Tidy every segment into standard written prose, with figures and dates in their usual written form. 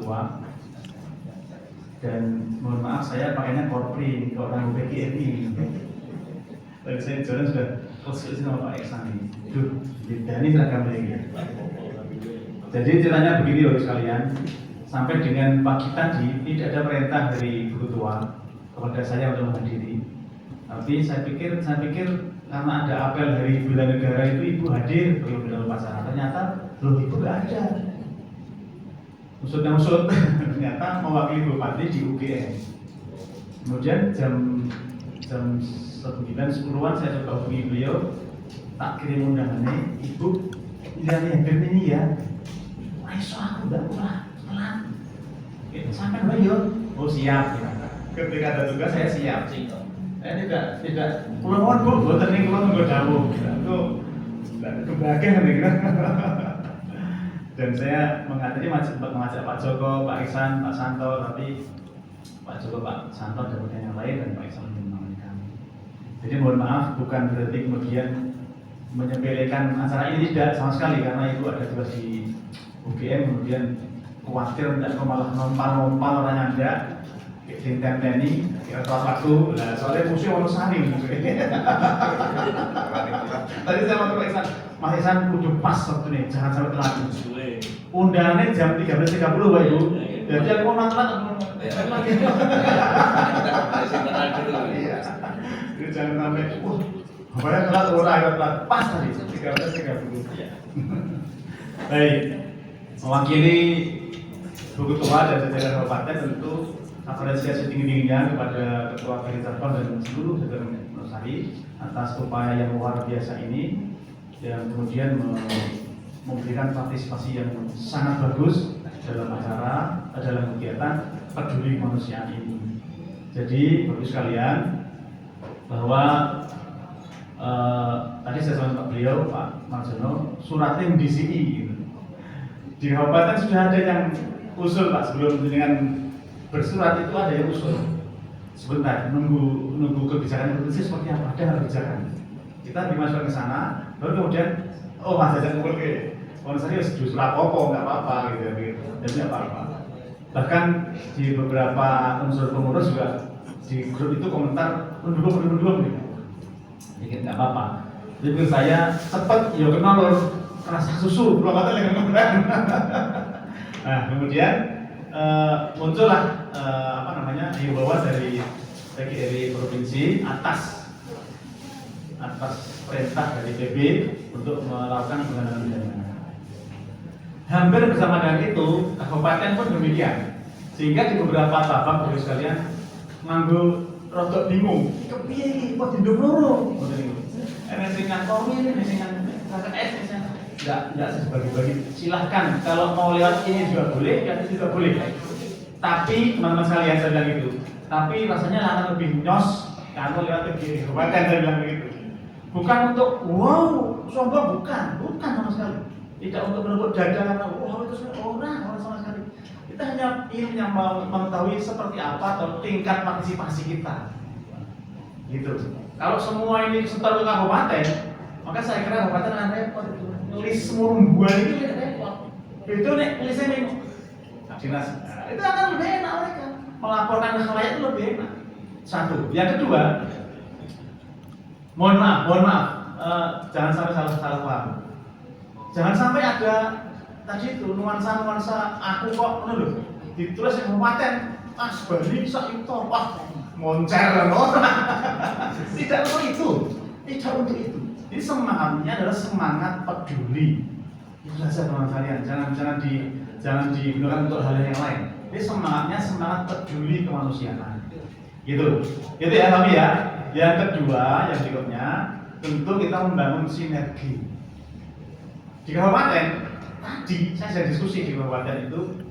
Ketua. Dan mohon maaf saya pakainya korpri ke orang PGRI. Tadi saya jalan sudah konsultasi sama Pak Iksan ini. Duh, ini seragam lagi. Jadi ceritanya begini loh sekalian. Sampai dengan pagi tadi tidak ada perintah dari Bu Ketua kepada saya untuk menghadiri. Tapi saya pikir karena ada apel dari Bela Negara itu Ibu hadir belum dalam upacara. Ternyata belum Ibu nggak ada. Usut ternyata mewakili Bupati di UGM. Kemudian jam 9:10-an saya coba hubungi beliau, tak kirim undangannya. Ibu lihat ini ya. Aisyah aku nggak pulang. Sampai beliau, oh siap. Ketika ada tugas saya siap. Tidak. Pulang Bu, ternyata pulang nggak jauh. Itu kebahagiaan gitu. Dan saya sempat mengajak Pak Joko, Pak Iksan, Pak Santo, tapi Pak Joko, Pak Santo dan yang lain dan Pak Iksan menemani kami. Jadi mohon maaf, bukan berarti kemudian menyepelekan acara ini, tidak sama sekali, karena itu ada tugas di UGM, kemudian khawatir tidak malah nompal orang Anda ditenteni telat waktu. Lah soalnya musuh ono sani. Tadi saya mau Pak Iksan, Mas Iksan kudu pas waktu nih, jangan sampai telat. Undangannya jam 13.30 Pak Ibu. Jadi aku mau telat lagi. Iya. Jadi jangan sampai bayar telat telat pas tadi 13.30. Baik. Mewakili Bu Ketua dan jajaran kabupaten tentu apresiasi tinggi-tingginya kepada Ketua Kalimantan dan seluruh jajaran Nusari atas upaya yang luar biasa ini yang kemudian memberikan partisipasi yang sangat bagus dalam acara, dalam kegiatan peduli kemanusiaan ini. Jadi bagus sekalian bahwa tadi saya sama Pak beliau, Pak Marjono, suratnya di DCI gitu. Di kabupaten sudah ada yang usul Pak, sebelum dengan bersurat itu ada yang usul. Sebentar, nunggu kebijakan provinsi seperti apa, ada kebijakan. Kita dimasukkan ke sana, baru kemudian Mas ajak ngumpul ke Wonosari justru apa-apa, nggak apa-apa gitu. Jadi apa-apa. Bahkan di beberapa unsur pengurus juga di grup itu komentar mendukung gitu. Jadi nggak apa-apa. Jadi menurut saya cepat, ya kenal rasa susu, belum ada yang ngomong. Nah kemudian muncullah himbauan dari PGRI provinsi atas perintah dari PB untuk melakukan pengendalian dana. Hampir bersama dengan itu, kabupaten pun demikian. Sehingga di beberapa tabak Bapak sekalian nganggo rodok bingung. Kepiye kok dindung loro? Ini sing kantor ini sing KKS enggak sebagi-bagi. Silahkan kalau mau lewat ini juga boleh, ya juga boleh. Tapi teman-teman sekalian saya bilang itu. Tapi rasanya akan lebih nyos kalau lewat ke kabupaten saya bilang begitu. Bukan untuk wow, sombong bukan sama sekali. Tidak untuk merebut dada, wow itu orang sama sekali. Kita hanya ingin mengetahui seperti apa atau tingkat partisipasi kita. Gitu. Kalau semua ini setor ke kabupaten, maka saya kira kabupaten akan repot itu. Nulis murumbuan itu repot. Itu nih tulisnya nih dinas. Itu akan lebih enak mereka. Melaporkan ke khalayak itu lebih enak. Satu. Yang kedua, mohon maaf, jangan sampai salah paham. Jangan sampai ada tadi itu nuansa aku kok loh ditulis yang kabupaten Bali sak yuto wah moncer loh. Tidak untuk itu. Ini semangatnya adalah semangat peduli. Itu saja teman kalian. Jangan digunakan untuk hal yang lain. Ini semangatnya semangat peduli kemanusiaan. Gitu ya kami ya. Yang kedua, yang berikutnya tentu kita membangun sinergi. Di kabupaten tadi saya sudah diskusi di kabupaten itu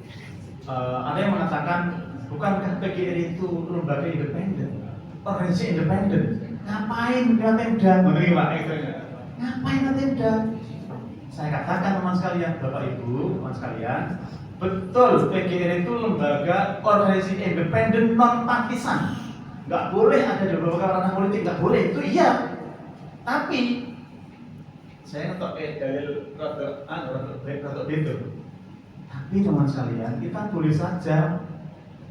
ada yang mengatakan bukankah PGRI itu lembaga independen, organisasi independen? Ngapain Pemda? Mengerti Pak? Ngapain Pemda? Saya katakan teman sekalian, Bapak Ibu, teman sekalian, betul PGRI itu lembaga organisasi independen non partisan. Nggak boleh ada di beberapa ranah politik, nggak boleh itu iya. Tapi saya ngetok dalil rada itu. Tapi teman sekalian, kita boleh saja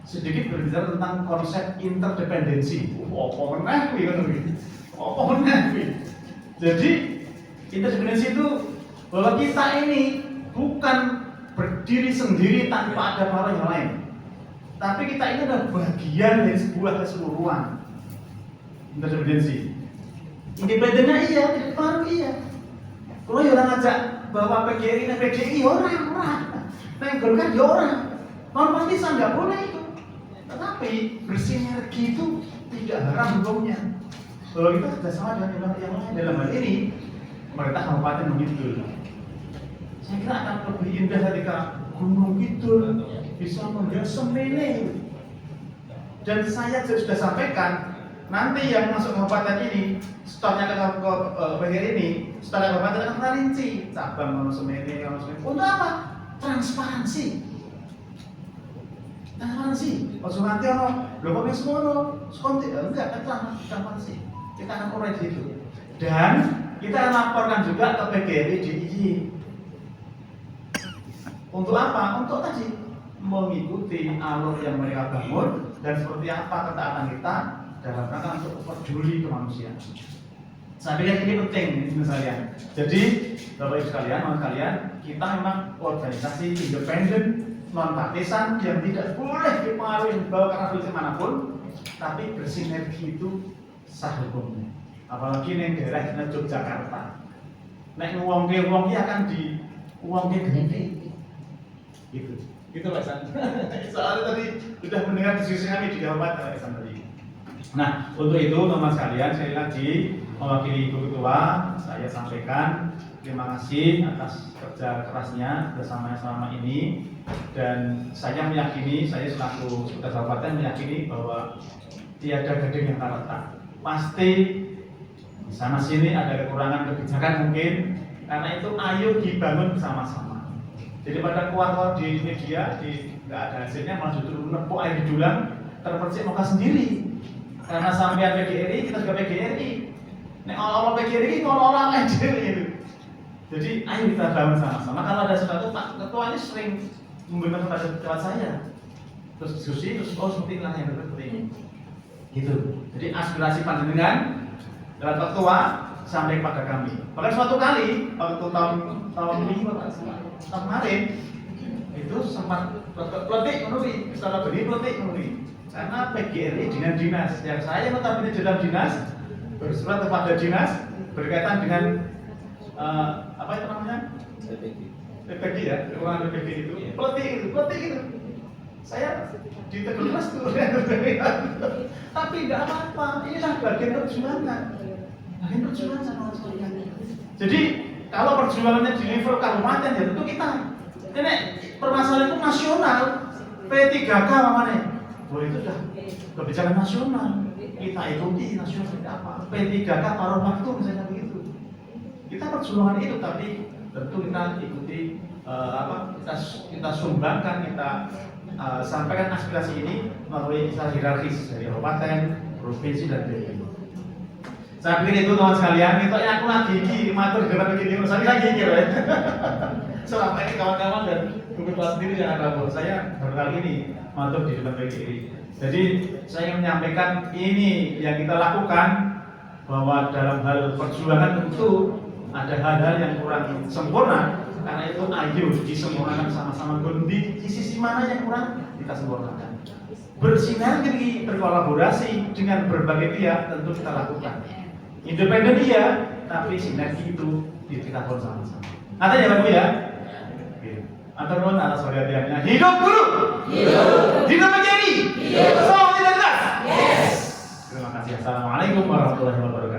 sedikit berbicara tentang konsep interdependensi. Apa meneh kuwi ngono iki? Apa meneh kuwi? Jadi interdependensi itu bahwa kita ini bukan berdiri sendiri tanpa ada para yang lain. Tapi kita ini adalah bagian dari sebuah keseluruhan. Interdependensi. Independennya iya, tidak baru iya. Kalau orang ngajak bahwa PGRI dan PGI orang. Nah, Golkar ya orang. Non-partisan nggak boleh itu. Tetapi bersinergi itu tidak haram hukumnya. Kalau kita kerjasama dengan yang lain dalam hal ini, pemerintah Kabupaten Gunung Kidul, saya kira akan lebih indah ketika Gunung Kidul bisa menjadi semene. Dan saya sudah sampaikan, nanti yang masuk kabupaten ini, setelahnya ke PGRI ini, setelah kabupaten akan merinci cabang semene. Untuk apa? Transparansi. Pas nanti lho kok wis ngono, sekonti enggak kan transparansi. Kita akan koreksi itu. Dan kita akan laporkan juga ke PGRI DIY. Untuk apa? Untuk tadi mengikuti alur yang mereka bangun dan seperti apa ketaatan kita dalam rangka untuk peduli kemanusiaan. Saya pikir ini penting misalnya. Jadi Bapak Ibu sekalian, teman sekalian, kita memang organisasi independen non-partisan yang tidak boleh dipengaruhi bawa karena politik manapun, tapi bersinergi itu sah hukumnya. Apalagi di daerah Yogyakarta, nek uangnya akan di uangnya gede. Itu Pak Isan. Soalnya tadi sudah mendengar diskusi kami di Kabupaten Pak Isan tadi. Nah, untuk itu teman sekalian, saya lagi mewakili Ibu Ketua, saya sampaikan terima kasih atas kerja kerasnya bersamanya selama ini, dan saya meyakini, saya selaku Sekretaris Kabupaten meyakini bahwa tiada gedung yang tak retak. Pasti di sana sini ada kekurangan kebijakan mungkin, karena itu ayo dibangun bersama-sama. Jadi pada keluar di media, nggak ada hasilnya, malah justru menepuk air di dulang, terpercik muka sendiri. Karena sampean PGRI, kita juga PGRI. Nek orang PGRI ini orang lain itu. Jadi ayo kita bangun sama-sama. Kalau ada sesuatu, Pak Ketua ini sering memberikan pada saya. Terus diskusi, terus seperti inilah yang seperti ini. Gitu. Jadi aspirasi panjenengan lewat Ketua sampai kepada kami. Bahkan suatu kali waktu tahun ini kemarin itu sempat peletik menurut, setelah beri peletik menurut. Karena PGRI dinas-dinas yang saya notabene dalam dinas bersurat kepada dinas berkaitan dengan apa itu namanya? PPG ya, keuangan PPG itu. Peletik itu. Saya ditegur keras tuh. Tapi tidak apa-apa, inilah bagian perjuangan. Jadi kalau perjuangannya di level kabupaten ya tentu kita. Ini permasalahan itu nasional. P3K namanya. Oh itu sudah kebijakan nasional. Kita ikuti nasional seperti apa. P3K paruh waktu misalnya begitu. Kita perjuangan itu, tapi tentu kita ikuti kita sumbangkan, kita sampaikan aspirasi ini melalui hierarkis dari kabupaten, provinsi dan daerah. Saya pikir itu teman sekalian, itu aku lagi matur dengan begini, saya lagi ya. Selama ini kawan-kawan dan kebetulan sendiri yang ada buat saya baru kali ini matur di depan PGRI. Jadi saya ingin menyampaikan ini yang kita lakukan, bahwa dalam hal perjuangan tentu ada hal-hal yang kurang sempurna, karena itu ayo disempurnakan sama-sama. Di sisi mana yang kurang kita sempurnakan. Bersinergi, berkolaborasi dengan berbagai pihak tentu kita lakukan. Independen iya, tapi sinergi itu kita bersama-sama. Nanti ya Pak Bu ya. Atur nuwun atas perhatiannya. Hidup guru. Hidup PGRI. Solidaritas. Yes. Terima kasih. Assalamualaikum warahmatullahi wabarakatuh.